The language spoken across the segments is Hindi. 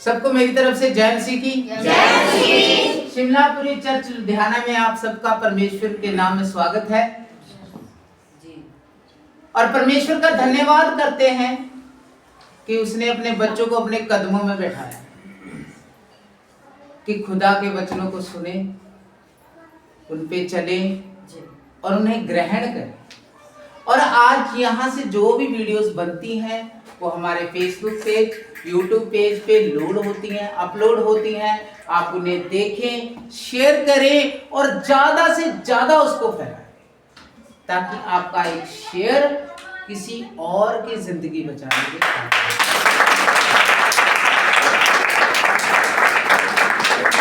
सबको मेरी तरफ से जय मसीह की। शिमलापुरी चर्च लुधियाना में आप सबका परमेश्वर के नाम में स्वागत है और परमेश्वर का धन्यवाद करते हैं कि उसने अपने बच्चों को अपने कदमों में बैठाया कि खुदा के वचनों को सुने, उन पे चले और उन्हें ग्रहण करें। और आज यहाँ से जो भी वीडियोस बनती हैं वो हमारे फेसबुक पेज, यूट्यूब पेज पे लोड होती हैं, अपलोड होती हैं। आप उन्हें देखें, शेयर करें और ज़्यादा से ज़्यादा उसको फैलाएं ताकि आपका एक शेयर किसी और की जिंदगी बचाने के काम आए।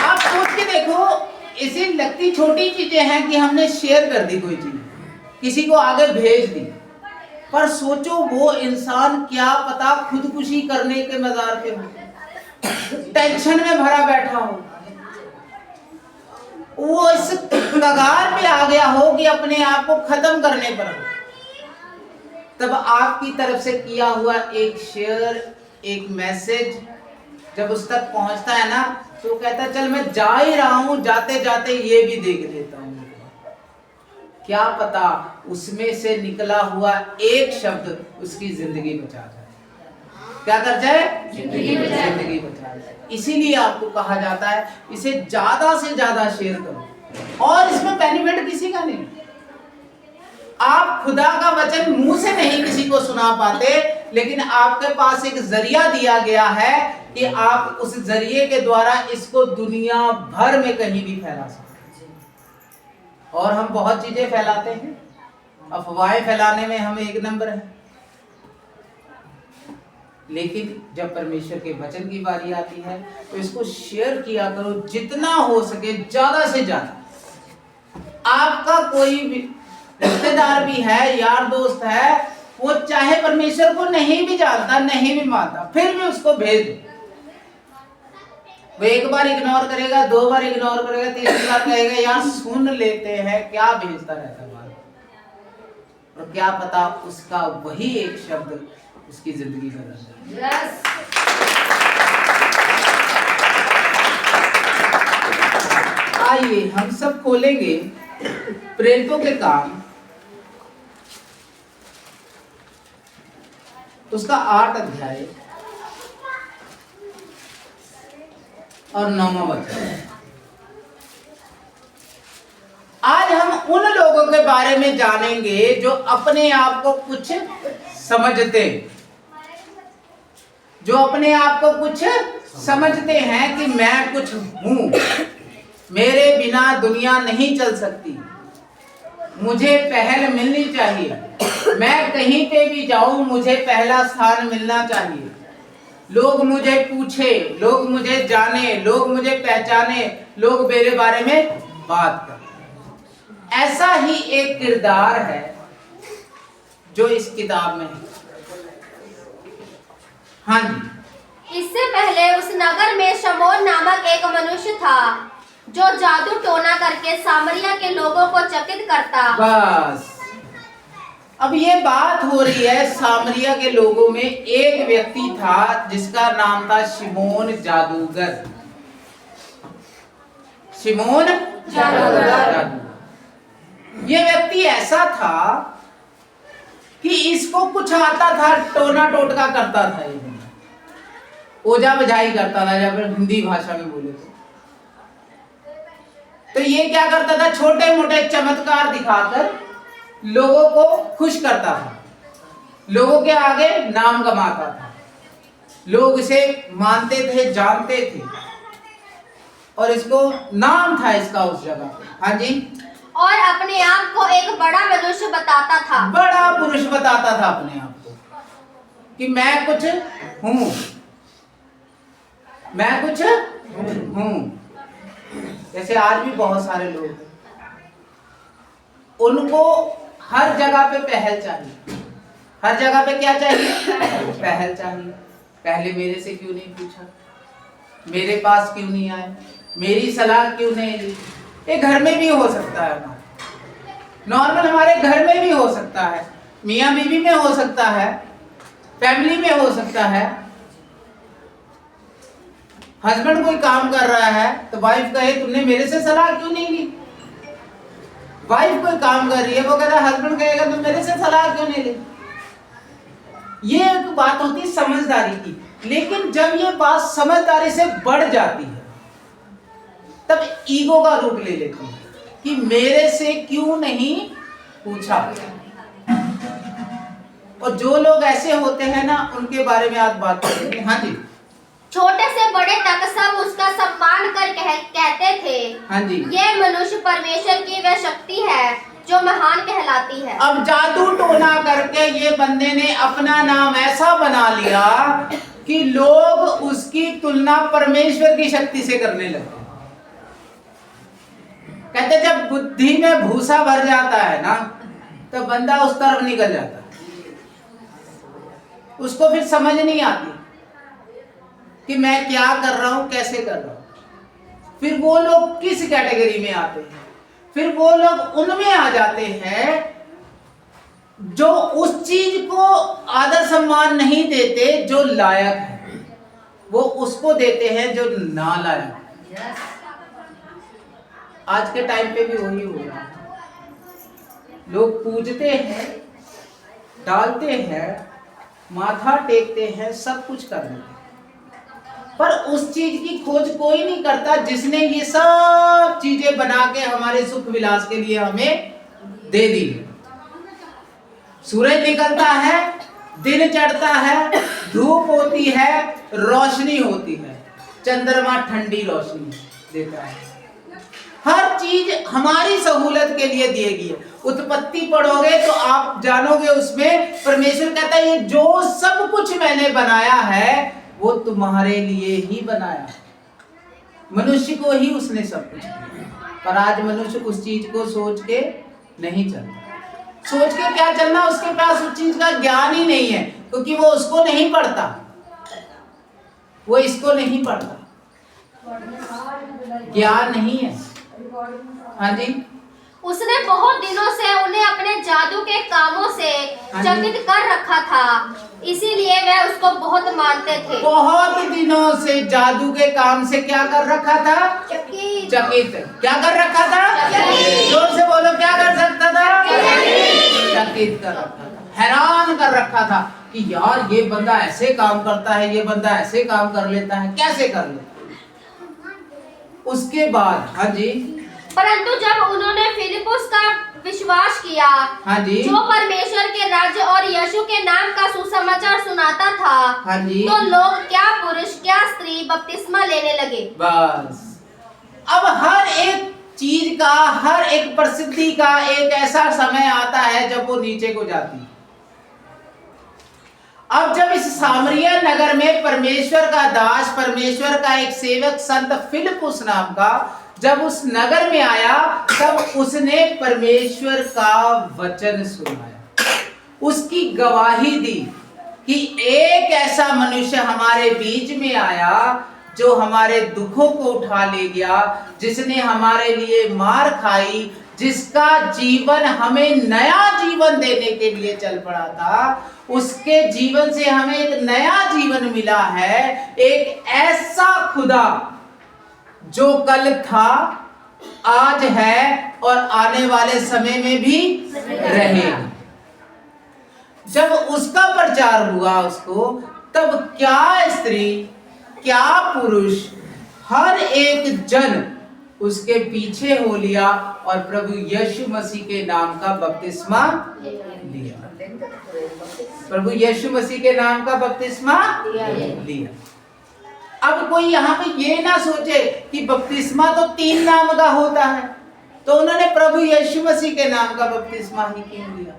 आप सोच के देखो, इसे लगती छोटी चीजें हैं कि हमने शेयर कर दी कोई चीज, किसी को आगे भेज दी, पर सोचो वो इंसान क्या पता खुदकुशी करने के मजार पे हो, टेंशन में भरा बैठा हो, वो इस कगार पे आ गया हो कि अपने आप को खत्म करने पर हो। तब आपकी तरफ से किया हुआ एक शेयर, एक मैसेज जब उस तक पहुंचता है ना, तो कहता चल मैं जा ही रहा हूं, जाते जाते ये भी देख लेता हूं। क्या पता उसमें से निकला हुआ एक शब्द उसकी जिंदगी बचा जाए। क्या कर जाए? जिंदगी बचा जाए। इसीलिए आपको कहा जाता है इसे ज्यादा से ज्यादा शेयर करो। और इसमें बेनिफिट किसी का नहीं। आप खुदा का वचन मुंह से नहीं किसी को सुना पाते, लेकिन आपके पास एक जरिया दिया गया है कि आप उस जरिए के द्वारा इसको दुनिया भर में कहीं भी फैला सकते। और हम बहुत चीजें फैलाते हैं, अफवाहें फैलाने में हम एक नंबर है, लेकिन जब परमेश्वर के वचन की बारी आती है तो इसको शेयर किया करो जितना हो सके, ज्यादा से ज्यादा। आपका कोई भी रिश्तेदार भी है, यार दोस्त है, वो चाहे परमेश्वर को नहीं भी जानता, नहीं भी मानता, फिर भी उसको भेज दो। वो एक बार इग्नोर करेगा, दो बार इग्नोर करेगा, तीसरी बार कहेगा यार सुन लेते हैं, क्या भेजता रहता है। और क्या पता उसका वही एक शब्द उसकी जिंदगी बदल जाए। आइए हम सब खोलेंगे प्रेरितों के काम, उसका 8 अध्याय और 9वां वचन। आज हम उन लोगों के बारे में जानेंगे जो अपने आप को कुछ समझते, जो अपने आप को कुछ समझते हैं कि मैं कुछ हूं, मेरे बिना दुनिया नहीं चल सकती, मुझे पहल मिलनी चाहिए, मैं कहीं पे भी जाऊं मुझे पहला स्थान मिलना चाहिए, लोग मुझे पूछे, लोग मुझे जाने, लोग मुझे पहचाने, लोग मेरे बारे में बात करें। ऐसा ही एक किरदार है जो इस किताब में है। हाँ जी। इससे पहले उस नगर में शमौन नामक एक मनुष्य था जो जादू टोना करके सामरिया के लोगों को चकित करता। बस अब ये बात हो रही है, सामरिया के लोगों में एक व्यक्ति था जिसका नाम था शिमोन जादूगर। शिमोन जादूगर। ये व्यक्ति ऐसा था कि इसको कुछ आता था, टोना टोटका करता था, ओजा बजाई करता था, जब हिंदी भाषा में बोले तो ये क्या करता था, छोटे मोटे चमत्कार दिखाकर लोगों को खुश करता था, लोगों के आगे नाम कमाता था, लोग इसे मानते थे, जानते थे और इसको नाम था इसका उस जगह पे। हाँ जी। और अपने आप को एक बड़ा मनुष्य बताता था, बड़ा पुरुष बताता था अपने आप को कि मैं कुछ हूं, मैं कुछ हूं। जैसे आज भी बहुत सारे लोग हैं, उनको हर जगह पे पहल चाहिए। हर जगह पे क्या चाहिए? पहल चाहिए। पहले मेरे से क्यों नहीं पूछा, मेरे पास क्यों नहीं आए, मेरी सलाह क्यों नहीं ली। ये घर में भी हो सकता है, नॉर्मल हमारे घर में भी हो सकता है, मियाँ बीवी में हो सकता है, फैमिली में हो सकता है। हस्बैंड कोई काम कर रहा है तो वाइफ कहे तुमने मेरे से सलाह क्यों नहीं ली। वाइफ कोई काम कर रही है, वो कह रहा है, हस्बैंड कहेगा तुम मेरे से सलाह क्यों नहीं ली। ये एक बात होती है समझदारी की। लेकिन जब ये बात समझदारी से बढ़ जाती है तब ईगो का रूप ले लेती है कि मेरे से क्यों नहीं पूछा। और जो लोग ऐसे होते हैं ना, उनके बारे में आज बात करेंगे। हाँ जी, छोटे से बड़े तक सब उसका सम्मान कर कहते थे, हाँ जी, ये मनुष्य परमेश्वर की वह शक्ति है जो महान कहलाती है। अब जादू टोना करके ये बंदे ने अपना नाम ऐसा बना लिया कि लोग उसकी तुलना परमेश्वर की शक्ति से करने लगे। कहते जब बुद्धि में भूसा भर जाता है ना, तो बंदा उस तरफ निकल जाता है, उसको फिर समझ नहीं आती कि मैं क्या कर रहा हूं, कैसे कर रहा हूं। फिर वो लोग किस कैटेगरी में आते हैं, फिर वो लोग उनमें आ जाते हैं जो उस चीज को आदर सम्मान नहीं देते जो लायक है, वो उसको देते हैं जो नालायक है। आज के टाइम पे भी वही हो रहा है। लोग पूजते हैं, डालते हैं, माथा टेकते हैं, सब कुछ कर लेते हैं, पर उस चीज की खोज कोई नहीं करता जिसने ये सब चीजें बना के हमारे सुख विलास के लिए हमें दे दी। सूरज निकलता है, दिन चढ़ता है, धूप होती है, रोशनी होती है, चंद्रमा ठंडी रोशनी देता है। हर चीज हमारी सहूलत के लिए दी गई है। उत्पत्ति पढ़ोगे तो आप जानोगे उसमें परमेश्वर कहता है ये जो सब कुछ मैंने बनाया है वो तुम्हारे लिए ही बनाया। मनुष्य को ही उसने सब कुछ दिया, पर आज मनुष्य उस चीज को सोच के नहीं चलता। सोच के क्या चलना, उसके पास उस चीज का ज्ञान ही नहीं है, क्योंकि वो उसको नहीं पढ़ता, वो इसको नहीं पढ़ता, ज्ञान नहीं है। हाँ जी, उसने बहुत दिनों से उन्हें अपने जादू के कामों से चकित कर रखा था, इसीलिए वह उसको बहुत मानते थे। बहुत दिनों से जादू के काम से क्या कर रखा था? चकित। क्या कर रखा था? जोर से बोलो, क्या कर सकता था? चकित कर रखा था, हैरान कर रखा था कि यार ये बंदा ऐसे काम करता है, ये बंदा ऐसे काम कर लेता है, कैसे कर लेता है। उसके बाद हाँ जी, परंतु जब उन्होंने फिलिपुस का विश्वास किया, हाँ जी, जो परमेश्वर के राज्य और यीशु के नाम का सुसमाचार सुनाता था, हाँ जी, तो लोग क्या पुरुष क्या स्त्री बपतिस्मा लेने लगे। बस अब हर एक चीज का, हर एक प्रसिद्धि का एक ऐसा समय आता है जब वो नीचे को जाती है। अब जब इस सामरिया नगर में परमेश्वर का दास, परमेश्वर का एक सेवक संत फिलिपुस नाम का जब उस नगर में आया, तब उसने परमेश्वर का वचन सुनाया, उसकी गवाही दी कि एक ऐसा मनुष्य हमारे बीच में आया जो हमारे दुखों को उठा ले गया, जिसने हमारे लिए मार खाई, जिसका जीवन हमें नया जीवन देने के लिए चल पड़ा था। उसके जीवन से हमें एक नया जीवन मिला है, एक ऐसा खुदा जो कल था, आज है और आने वाले समय में भी रहेगा। जब उसका प्रचार हुआ उसको, तब क्या स्त्री क्या पुरुष, हर एक जन उसके पीछे हो लिया और प्रभु यीशु मसीह के नाम का बपतिस्मा लिया। प्रभु यीशु मसीह के नाम का बपतिस्मा लिया। अब कोई यहाँ पे ये ना सोचे कि बपतिस्मा तो 3 नाम का होता है, तो उन्होंने प्रभु यीशु मसीह के नाम का बपतिस्मा ही क्यों लिया।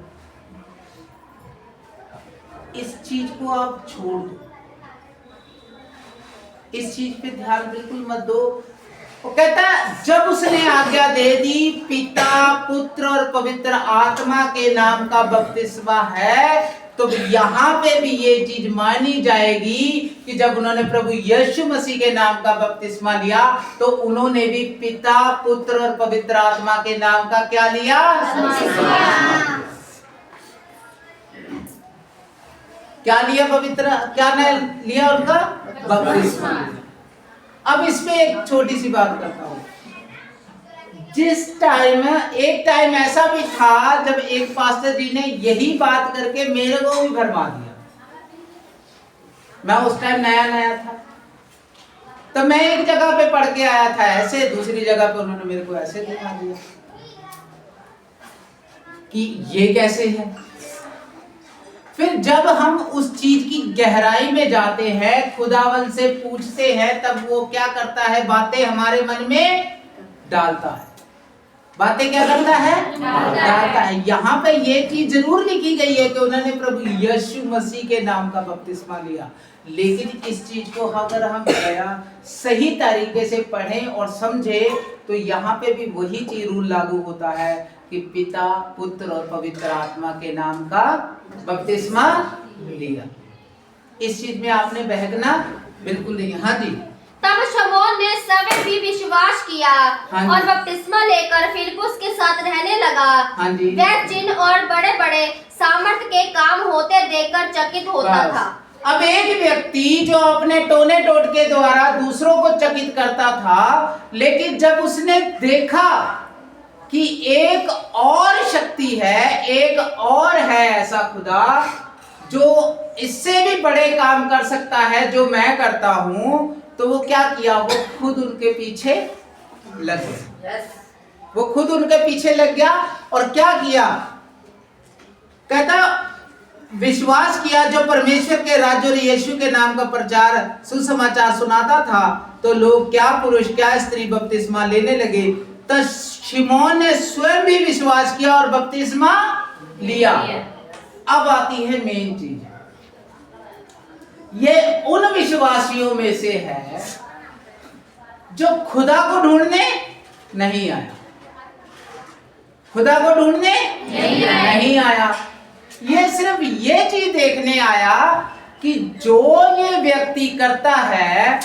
इस चीज को आप छोड़ दो, इस चीज पे ध्यान बिल्कुल मत दो। वो कहता जब उसने आज्ञा दे दी, पिता पुत्र और पवित्र आत्मा के नाम का बपतिस्मा है, तो यहाँ पे भी ये चीज मानी जाएगी कि जब उन्होंने प्रभु यीशु मसीह के नाम का बपतिस्मा लिया, तो उन्होंने भी पिता पुत्र और पवित्र आत्मा के नाम का क्या लिया? क्या लिया? पवित्र क्या लिया? उनका बपतिस्मा। अब इसमें एक छोटी सी बात करता हूँ। जिस टाइम एक टाइम ऐसा भी था जब एक पास्टर जी ने यही बात करके मेरे को भी भरमा दिया। मैं उस टाइम नया नया था, तो मैं एक जगह पे पढ़ के आया था ऐसे, दूसरी जगह पे उन्होंने मेरे को ऐसे दिखा दिया कि ये कैसे है। फिर जब हम उस चीज की गहराई में जाते हैं, खुदावन से पूछते हैं, तब वो क्या करता है, बातें हमारे मन में डालता है। बातें क्या करता है? डालता है। यहाँ पे ये चीज जरूर लिखी गई है कि उन्होंने प्रभु यीशु मसीह के नाम का बपतिस्मा लिया, लेकिन इस चीज को अगर हम सही तरीके से पढ़ें और समझें तो यहाँ पे भी वही चीज रूल लागू होता है कि पिता, पुत्र और पवित्र आत्मा के नाम का बपतिस्मा लिया। इस चीज में आपने बहकना बिल्कुल नहीं। हाँ जी। तब शमौन ने स्वयं भी विश्वास किया और बपतिस्मा लेकर फिलिप्पुस के साथ रहने लगा। हाँ जी। वह चिन्ह और बड़े बड़े सामर्थ के काम होते देखकर चकित होता था। अब एक व्यक्ति जो अपने टोने टोटके द्वारा दूसरों को चकित करता था, लेकिन जब उसने देखा कि एक और शक्ति है, एक और है ऐसा खुदा जो इससे भी बड़े काम कर सकता है जो मैं करता हूं, तो वो क्या किया, वो खुद उनके पीछे लग गया। वो खुद उनके पीछे लग गया और क्या किया, कहता विश्वास किया जो परमेश्वर के राज्य और यीशु के नाम का प्रचार सुसमाचार सुनाता था, तो लोग क्या पुरुष क्या स्त्री बपतिस्मा लेने लगे। तो शिमोन ने स्वयं भी विश्वास किया और बपतिस्मा लिया। अब आती है मेन चीज, ये उन विश्वासियों में से है जो खुदा को ढूंढने नहीं आया। खुदा को ढूंढने नहीं आया। ये सिर्फ ये चीज देखने आया कि जो ये व्यक्ति करता है,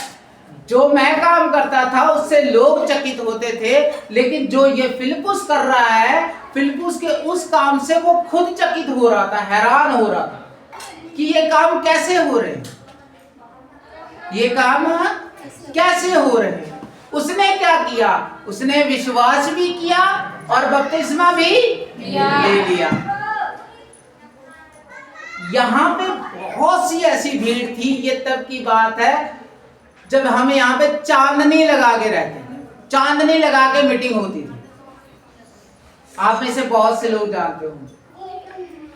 जो मैं काम करता था उससे लोग चकित होते थे, लेकिन जो ये फिलिप्पुस कर रहा है, फिलिप्पुस के उस काम से वो खुद चकित हो रहा था, हैरान हो रहा था कि ये काम कैसे हो रहे हैं, ये काम कैसे हो रहे हैं। उसने क्या किया, उसने विश्वास भी किया और बपतिस्मा भी ले लिया। यहाँ पे बहुत सी ऐसी भीड़ थी, ये तब की बात है जब हम यहाँ पे चांदनी लगा के रहते थे, चांदनी लगा के मीटिंग होती थी। आप में से बहुत से लोग जानते हो,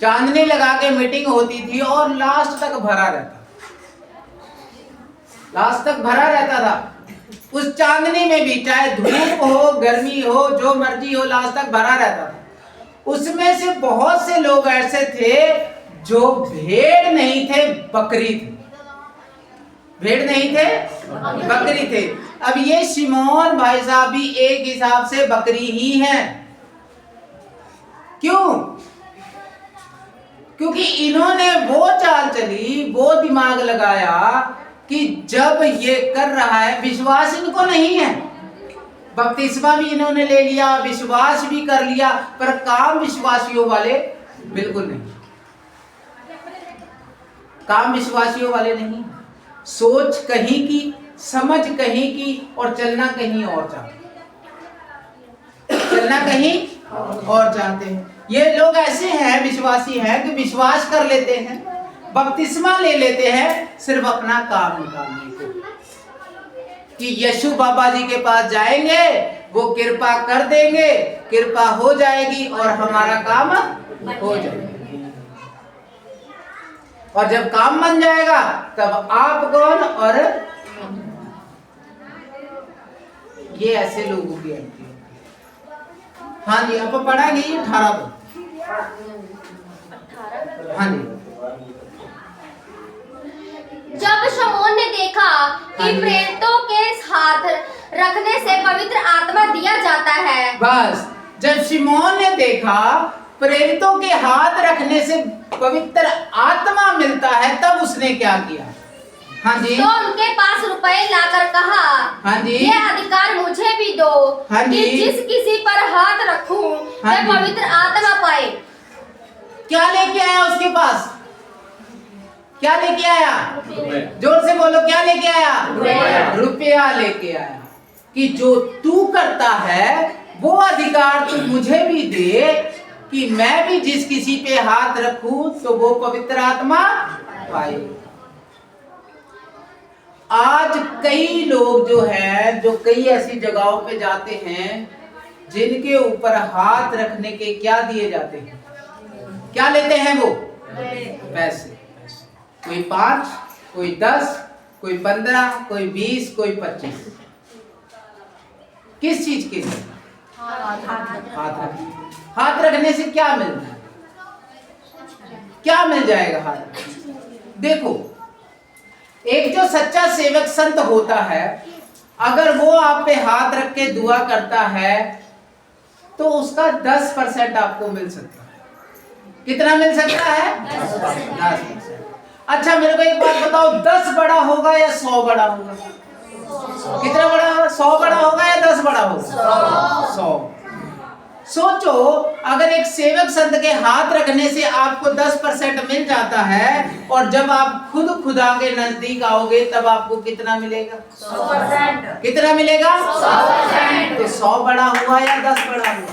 चांदनी लगा के मीटिंग होती थी और लास्ट तक भरा रहता, लास्ट तक भरा रहता था। उस चांदनी में भी चाहे धूप हो, गर्मी हो, जो मर्जी हो, लास्ट तक भरा रहता था। उसमें से बहुत से लोग ऐसे थे जो भेड़ नहीं थे, बकरी थे। भेड़ नहीं थे, बकरी थे। अब ये शिमोन भाई साहब भी एक हिसाब से बकरी ही हैं। क्यों? क्योंकि इन्होंने वो चाल चली, वो दिमाग लगाया कि जब ये कर रहा है, विश्वास इनको नहीं है, बपतिस्मा भी इन्होंने ले लिया, विश्वास भी कर लिया, पर काम विश्वासियों वाले बिल्कुल नहीं। काम विश्वासियों वाले नहीं, सोच कहीं की, समझ कहीं की और चलना कहीं और चाहते, चलना कहीं और चाहते हैं। ये लोग ऐसे हैं, विश्वासी हैं कि विश्वास कर लेते हैं, बपतिस्मा ले लेते हैं सिर्फ अपना काम निकालने को, कि यीशु बाबा जी के पास जाएंगे, वो कृपा कर देंगे, कृपा हो जाएगी और हमारा काम हो जाएगा। और जब काम बन जाएगा तब आप कौन और ये ऐसे लोगों की एंट्री। हाँ जी, आप पढ़ाएंगे 18 को। हाँ जी। जब शमौन ने देखा कि प्रेरितों के हाथ रखने से पवित्र आत्मा दिया जाता है, बस जब शिमोन ने देखा प्रेरितों के हाथ रखने से पवित्र आत्मा मिलता है, तब उसने क्या किया? हाँ जी। तो उनके पास रुपए लाकर कहा, हाँ जी, ये अधिकार मुझे भी दो, हाँ जी, कि जिस किसी पर हाथ रखूं हाँ वह पवित्र आत्मा पाए। क्या लेके आया उसके पास? क्या लेके आया? जोर से बोलो, क्या लेके आया? रुपया लेके आया। कि जो तू करता है वो अधिकार तू मुझे भी दे कि मैं भी जिस किसी पे हाथ रखूं तो वो पवित्र आत्मा पाए। आज कई लोग जो हैं, जो कई ऐसी जगहों पे जाते हैं जिनके ऊपर हाथ रखने के क्या दिए जाते हैं? क्या लेते हैं वो? पैसे। कोई 5, कोई 10, कोई 15, कोई 20, कोई 25। किस चीज के लिए? हाथ रखने से क्या मिलता है? क्या मिल जाएगा हाथ? देखो, एक जो सच्चा सेवक संत होता है, अगर वो आप पे हाथ रख के दुआ करता है तो उसका 10% आपको मिल सकता है। कितना मिल सकता है? 10%। अच्छा मेरे को एक बात बताओ, 10 बड़ा होगा या 100 बड़ा होगा? कितना बड़ा होगा? 100 बड़ा होगा या 10 बड़ा होगा? 100। सोचो, अगर एक सेवक संत के हाथ रखने से आपको 10% मिल जाता है और जब आप खुद खुदा के नजदीक आओगे तब आपको कितना मिलेगा? 100%। कितना मिलेगा? 100%। तो 100 बड़ा हुआ या 10 बड़ा हुआ?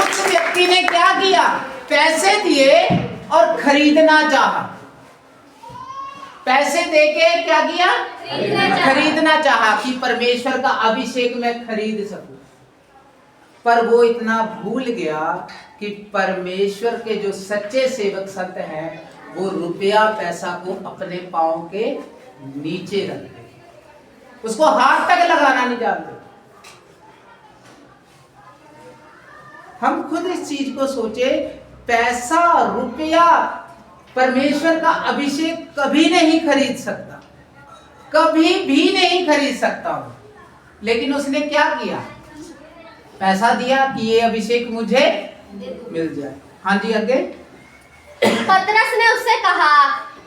उस व्यक्ति ने क्या किया? पैसे दिए और खरीदना चाहा। पैसे देके क्या किया? खरीदना चाहा कि परमेश्वर का अभिषेक मैं खरीद सकूं। पर वो इतना भूल गया कि परमेश्वर के जो सच्चे सेवक संत हैं वो रुपया पैसा को अपने पांव के नीचे रखते, उसको हाथ तक लगाना नहीं जानते। हम खुद इस चीज को सोचे, पैसा रुपया परमेश्वर का अभिषेक कभी नहीं खरीद सकता, कभी भी नहीं खरीद सकता हूं। लेकिन उसने क्या किया? पैसा दिया कि ये अभिषेक मुझे मिल जाए। हाँ जी, आगे। पतरस ने उससे कहा,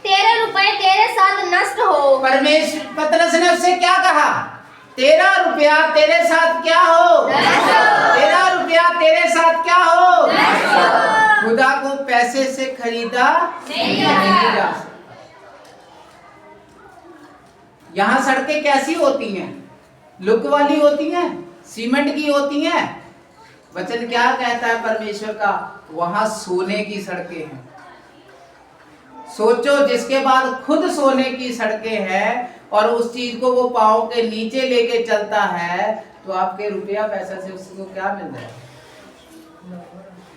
तेरे रुपए तेरे साथ नष्ट हो। पतरस ने उससे क्या कहा? तेरा रुपया तेरे साथ क्या हो? तेरा रुपया तेरे साथ क्या हो? खुदा को पैसे से खरीदा नहीं जा सकता। यहाँ सड़कें कैसी होती हैं? लुक वाली होती हैं, सीमेंट की होती हैं। वचन क्या कहता है परमेश्वर का? वहां सोने की सड़कें हैं। सोचो, जिसके बाद खुद सोने की सड़कें हैं और उस चीज को वो पांव के नीचे लेके चलता है, तो आपके रुपया पैसा से उसको क्या मिल जाएगा?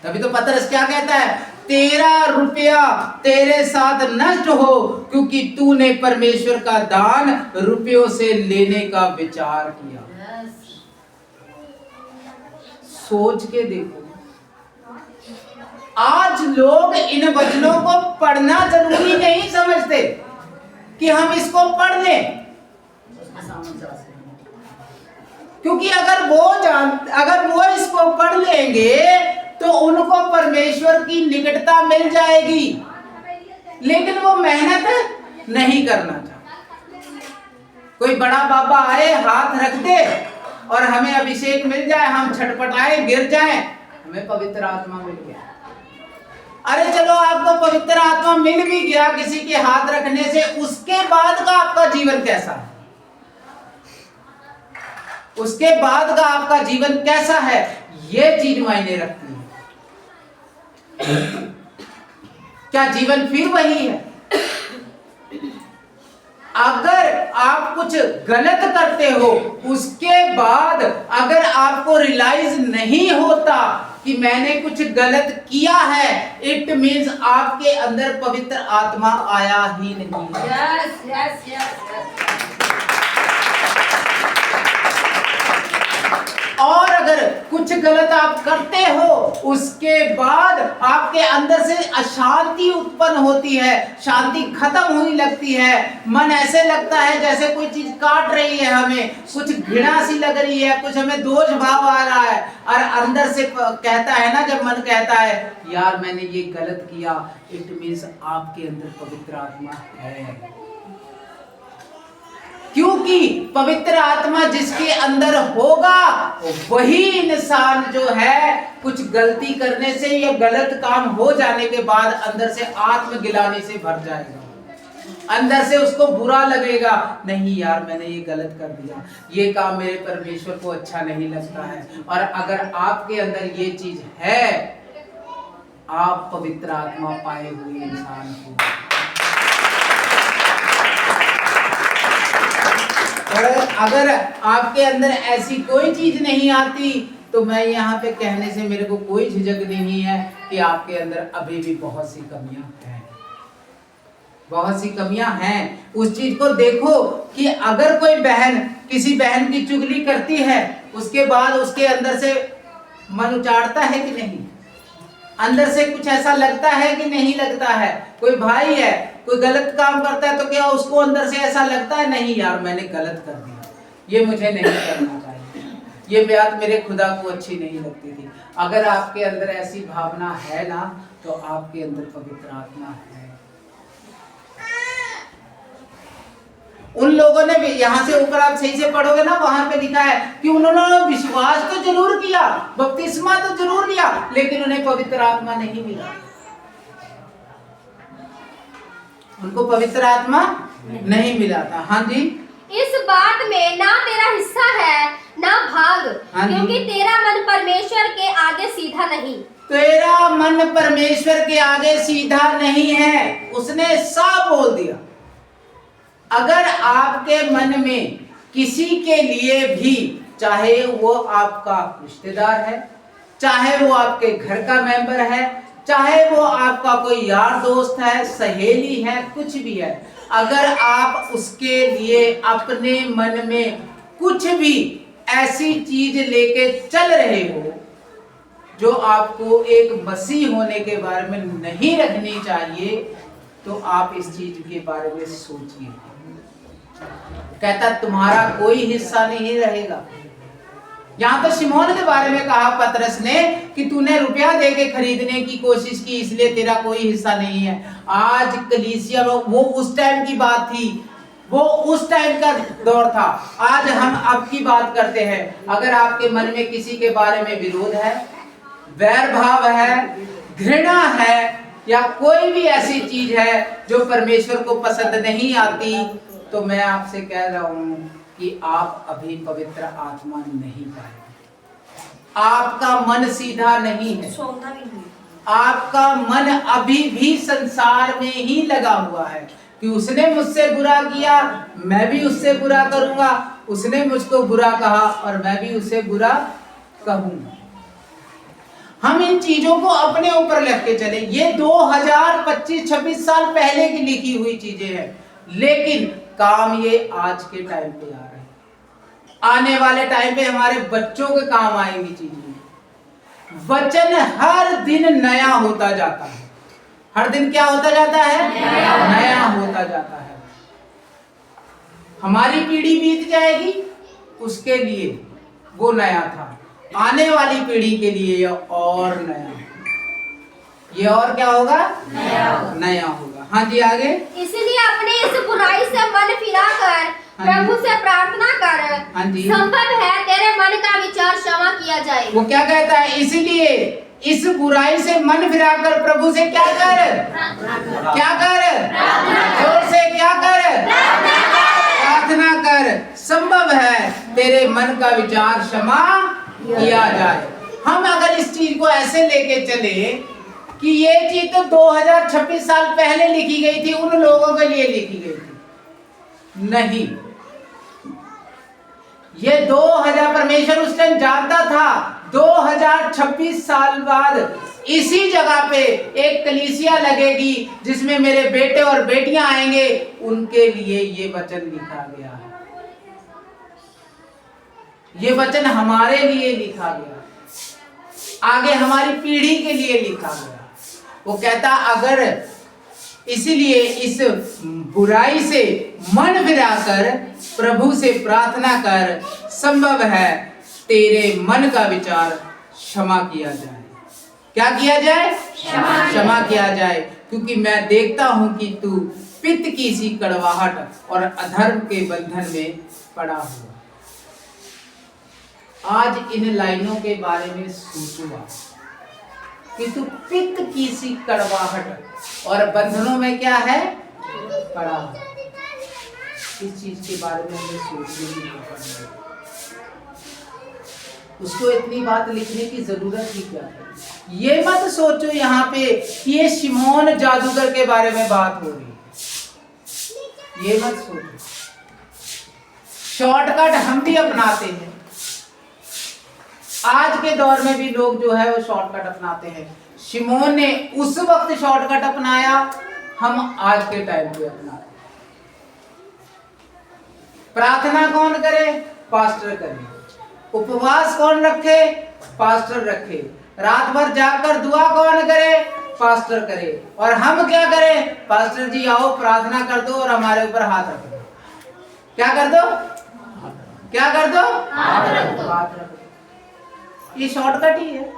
तभी तो पतरस क्या कहता है? तेरा रुपया तेरे साथ नष्ट हो क्योंकि तूने परमेश्वर का दान रुपयों से लेने का विचार किया। सोच के देखो, आज लोग इन वचनों को पढ़ना जरूरी नहीं समझते कि हम इसको पढ़ लें, क्योंकि अगर वो इसको पढ़ लेंगे तो उनको परमेश्वर की निकटता मिल जाएगी। लेकिन वो मेहनत नहीं करना चाहते। कोई बड़ा बाबा आए, हाथ रख दे और हमें अभिषेक मिल जाए, हम छटपटाए, गिर जाएं, हमें पवित्र आत्मा मिल गया। अरे चलो, आपको पवित्र आत्मा मिल भी गया किसी के हाथ रखने से, उसके बाद का आपका जीवन कैसा है? उसके बाद का आपका जीवन कैसा है? ये चीज मायने रखती है। क्या जीवन फिर वही है? अगर आप कुछ गलत करते हो, उसके बाद अगर आपको रियलाइज नहीं होता कि मैंने कुछ गलत किया है, इट मीन्स आपके अंदर पवित्र आत्मा आया ही नहीं है। yes. और अगर कुछ गलत आप करते हो, उसके बाद आपके अंदर से अशांति उत्पन्न होती है, शांति खत्म होने लगती है, मन ऐसे लगता है जैसे कोई चीज काट रही है, हमें कुछ घृणा सी लग रही है, कुछ हमें दोष भाव आ रहा है, और अंदर से कहता है ना, जब मन कहता है यार मैंने ये गलत किया, इट मीन्स आपके अंदर पवित्र आत्मा है। क्यों? क्योंकि पवित्र आत्मा जिसके अंदर होगा वही इंसान जो है कुछ गलती करने से या गलत काम हो जाने के बाद अंदर से आत्मगिलानी से भर जाएगा, अंदर से उसको बुरा लगेगा, नहीं यार मैंने ये गलत कर दिया, ये काम मेरे परमेश्वर को अच्छा नहीं लगता है। और अगर आपके अंदर ये चीज है, आप पवित्र आत्मा पाए हुए इंसान हो। और अगर आपके अंदर ऐसी कोई चीज नहीं आती तो मैं यहाँ पे कहने से मेरे को कोई झिझक नहीं है कि आपके अंदर अभी भी बहुत सी कमियां हैं, बहुत सी कमियां हैं। उस चीज को देखो कि अगर कोई बहन किसी बहन की चुगली करती है, उसके बाद उसके अंदर से मन उचाड़ता है कि नहीं, अंदर से कुछ ऐसा लगता है कि नहीं लगता है। कोई भाई है, कोई गलत काम करता है तो क्या उसको अंदर से ऐसा लगता है, नहीं यार मैंने गलत कर दिया, ये मुझे नहीं करना चाहिए, ये बात मेरे खुदा को अच्छी नहीं लगती थी। अगर आपके अंदर ऐसी भावना है ना, तो आपके अंदर पवित्र आत्मा है। उन लोगों ने भी, यहाँ से ऊपर आप सही से पढ़ोगे ना, वहां पे लिखा है कि उन्होंने विश्वास तो जरूर किया, बपतिस्मा तो जरूर लिया, लेकिन उन्हें पवित्र आत्मा नहीं मिला। उनको पवित्र आत्मा नहीं मिला था। हाँ जी, इस बात में ना तेरा हिस्सा है ना भाग, हाँ जी। क्योंकि तेरा मन परमेश्वर के आगे सीधा नहीं। तेरा मन परमेश्वर के आगे सीधा नहीं है, उसने साफ बोल दिया। अगर आपके मन में किसी के लिए भी, चाहे वो आपका रिश्तेदार है, चाहे वो आपके घर का मेंबर है, चाहे वो आपका कोई यार दोस्त है, सहेली है, कुछ भी है, अगर आप उसके लिए अपने मन में कुछ भी ऐसी चीज लेके चल रहे हो जो आपको एक मसीह होने के बारे में नहीं रखनी चाहिए, तो आप इस चीज के बारे में सोचिए। कहता तुम्हारा कोई हिस्सा नहीं रहेगा। यहाँ तो शिमोन के बारे में कहा पतरस ने कि तूने रुपया देके खरीदने की कोशिश की, इसलिए तेरा कोई हिस्सा नहीं है। आज कलीसिया में, वो उस टाइम की बात थी, वो उस टाइम का दौर था। आज हम अब की बात करते हैं। अगर आपके मन में किसी के बारे में विरोध है, वैर भाव है, घृणा है, या कोई भी ऐसी चीज है जो परमेश्वर को पसंद नहीं आती, तो मैं आपसे कह रहा हूं कि आप अभी पवित्र आत्मा नहीं पाए। आपका मन सीधा नहीं है, आपका मन अभी भी संसार में ही लगा हुआ है कि उसने मुझसे बुरा किया, मैं भी उससे बुरा करूंगा, उसने मुझको बुरा कहा और मैं भी उससे बुरा कहूंगा। हम इन चीजों को अपने ऊपर रख के चले। ये 2025-26 साल पहले की लिखी हुई चीजें हैं, लेकिन काम ये आज के टाइम पे आ रहे हैं। आने वाले टाइम पे हमारे बच्चों के काम आएंगी चीजें। वचन हर दिन नया होता जाता है। हर दिन क्या होता जाता है? नया होता जाता है। हमारी पीढ़ी बीत जाएगी, उसके लिए वो नया था, आने वाली पीढ़ी के लिए ये और नया, ये और क्या होगा? नया होगा। हाँ जी, आगे। इसलिए अपने इस बुराई से मन फिरा कर प्रभु से प्रार्थना कर। हाँ जी। संभव है तेरे मन का विचार क्षमा किया जाए। वो क्या कहता है? इसीलिए इस बुराई से मन फिराकर प्रभु से क्या कर? क्या कर? जोर से क्या कर? प्रार्थना कर। संभव है तेरे मन का विचार क्षमा किया जाए। हम अगर इस चीज को ऐसे लेके चले कि ये चीज तो 2026 साल पहले लिखी गई थी, उन लोगों के लिए लिखी गई थी, नहीं, ये 2000 परमेश्वर उस टाइम जानता था 2026 साल बाद इसी जगह पे एक कलीसिया लगेगी जिसमें मेरे बेटे और बेटियां आएंगे, उनके लिए ये वचन लिखा गया है। ये वचन हमारे लिए लिखा गया, आगे हमारी पीढ़ी के लिए लिखा गया। वो कहता अगर इसीलिए इस बुराई से मन फिराकर प्रभु से प्रार्थना कर, संभव है तेरे मन का विचार क्षमा किया जाए। क्या किया जाए? क्षमा किया जाए, क्योंकि मैं देखता हूं कि तू पित्त की सी कड़वाहट और अधर्म के बंधन में पड़ा हुआ। आज इन लाइनों के बारे में सोचो कि तू पित्त की सी कड़वाहट और बंधनों में क्या है, पड़ा हुआ। इस चीज के बारे में हमें सोचने की जरूरत है। उसको इतनी बात लिखने की जरूरत ही क्या है। ये मत सोचो यहाँ पे कि ये शिमोन जादूगर के बारे में बात हो रही है, ये मत सोचो। शॉर्टकट हम भी अपनाते हैं, आज के दौर में भी लोग जो है वो शॉर्टकट अपनाते हैं। शिमोन ने उस वक्त शॉर्टकट अपनाया, हम आज के टाइम पे अपनाते। प्रार्थना कौन करे, पास्टर करे। उपवास कौन रखे, पास्टर रखे। रात भर जाकर दुआ कौन करे, पास्टर करे। और हम क्या करें, पास्टर जी आओ प्रार्थना कर दो और हमारे ऊपर हाथ रख दो। क्या कर दो, क्या कर दो, हाथ रख दो। ये शॉर्टकट ही है।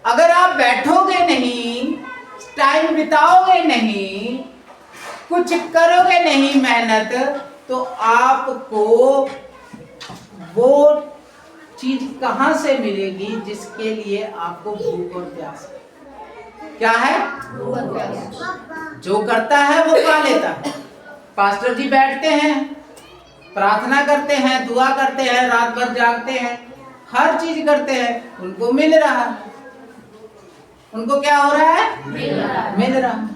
अगर आप बैठोगे नहीं, टाइम बिताओगे नहीं, कुछ करोगे नहीं मेहनत, तो आपको वो चीज कहां से मिलेगी जिसके लिए आपको भूख और प्यास है। क्या है, जो करता है वो पा लेता है। पास्टर जी बैठते हैं, प्रार्थना करते हैं, दुआ करते हैं, रात भर जागते हैं, हर चीज करते हैं, उनको मिल रहा है। उनको क्या हो रहा है, मिल रहा है।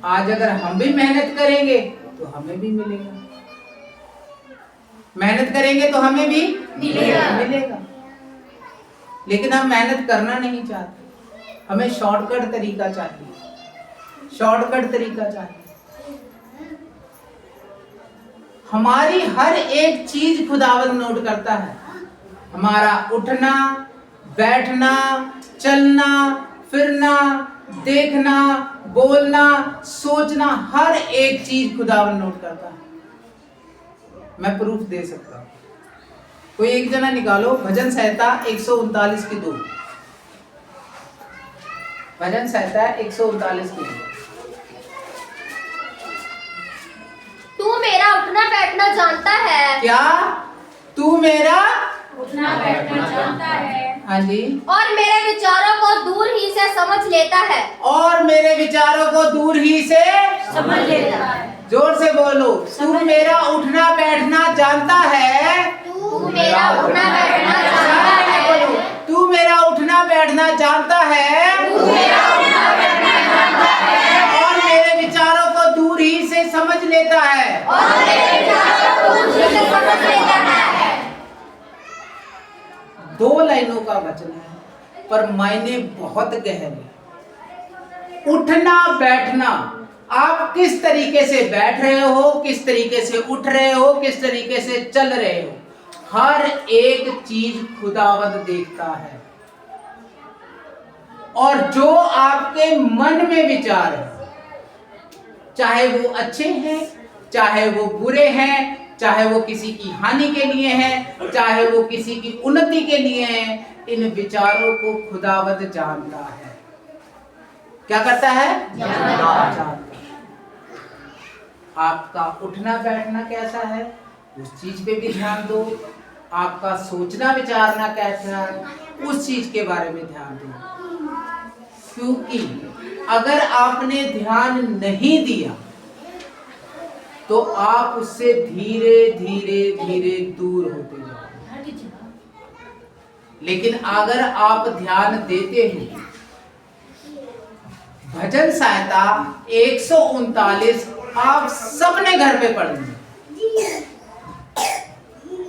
आज अगर हम भी मेहनत करेंगे तो हमें भी मिलेगा, मेहनत करेंगे तो हमें भी मिलेगा। लेकिन हम मेहनत करना नहीं चाहते, हमें शॉर्टकट तरीका चाहिए, शॉर्टकट तरीका चाहिए। हमारी हर एक चीज खुदावंद नोट करता है। हमारा उठना, बैठना, चलना, फिरना, देखना, बोलना, सोचना, हर एक चीज खुदावंद नोट करता है। मैं प्रूफ दे सकता हूं। कोई एक जना निकालो भजन संहिता 139 की 2। भजन संहिता 139 की 2। तू मेरा उठना बैठना जानता है। क्या, तू मेरा उठना बैठना जानता है। हाँ जी। और मेरे विचारों को दूर ही से समझ लेता है। और मेरे विचारों को दूर ही से समझ लेता है। जोर से बोलो, तू मेरा उठना बैठना जानता है। तू मेरा उठना बैठना जानता है। तू मेरा उठना बैठना जानता है। तू मेरा उठना बैठना जानता है। और मेरे विचारों को दूर ही से समझ लेता है। और मेरे विचारों को दूर ही से समझ लेता है। 2 लाइनों का वचन है पर मायने बहुत गहरे। उठना बैठना, आप किस तरीके से बैठ रहे हो, किस तरीके से उठ रहे हो, किस तरीके से चल रहे हो, हर एक चीज खुदावंद देखता है। और जो आपके मन में विचार है, चाहे वो अच्छे हैं, चाहे वो बुरे हैं, चाहे वो किसी की हानि के लिए हैं, चाहे वो किसी की उन्नति के लिए हैं, इन विचारों को खुदावंद जानता है। क्या करता है, जानता है। आपका उठना बैठना कैसा है, उस चीज पे भी ध्यान दो। आपका सोचना विचारना कैसा है, उस चीज के बारे में ध्यान दो। क्योंकि अगर आपने ध्यान नहीं दिया तो आप उससे धीरे धीरे धीरे दूर होते जाओगे। लेकिन अगर आप ध्यान देते हो, भजन संहिता 139 आप सबने घर पे पढ़नी है।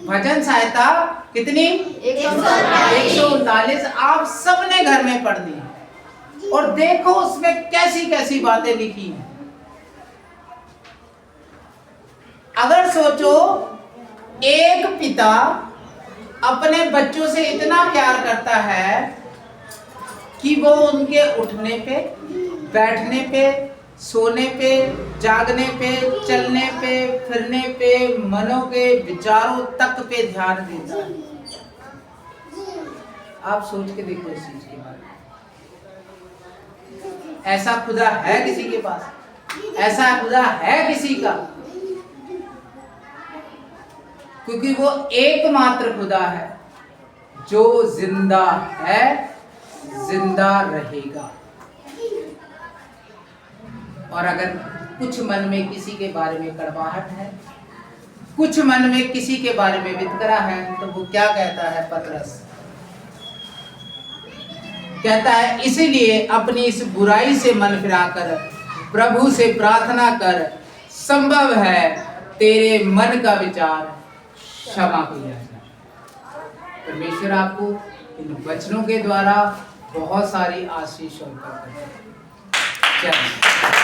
भजन संहिता कितनी, 139 आप सबने घर में पढ़नी है। और देखो उसमें कैसी कैसी बातें लिखी हैं। अगर सोचो, एक पिता अपने बच्चों से इतना प्यार करता है कि वो उनके उठने पे, बैठने पे, सोने पे, जागने पे, चलने पे, फिरने पे, मनों के विचारों तक पे ध्यान देता है। आप सोच के देखो इस चीज के बारे में। ऐसा खुदा है किसी के पास? ऐसा खुदा है किसी का? क्योंकि वो एकमात्र खुदा है जो जिंदा है, जिंदा रहेगा। और अगर कुछ मन में किसी के बारे में कड़वाहट है, कुछ मन में किसी के बारे में वितकरा है, तो वो क्या कहता है पतरस? कहता है इसीलिए अपनी इस बुराई से मन फिराकर प्रभु से प्रार्थना कर, संभव है तेरे मन का विचार क्षमा किया जाए। परमेश्वर आपको इन वचनों के द्वारा बहुत सारी आशीष और बरकत दे। जय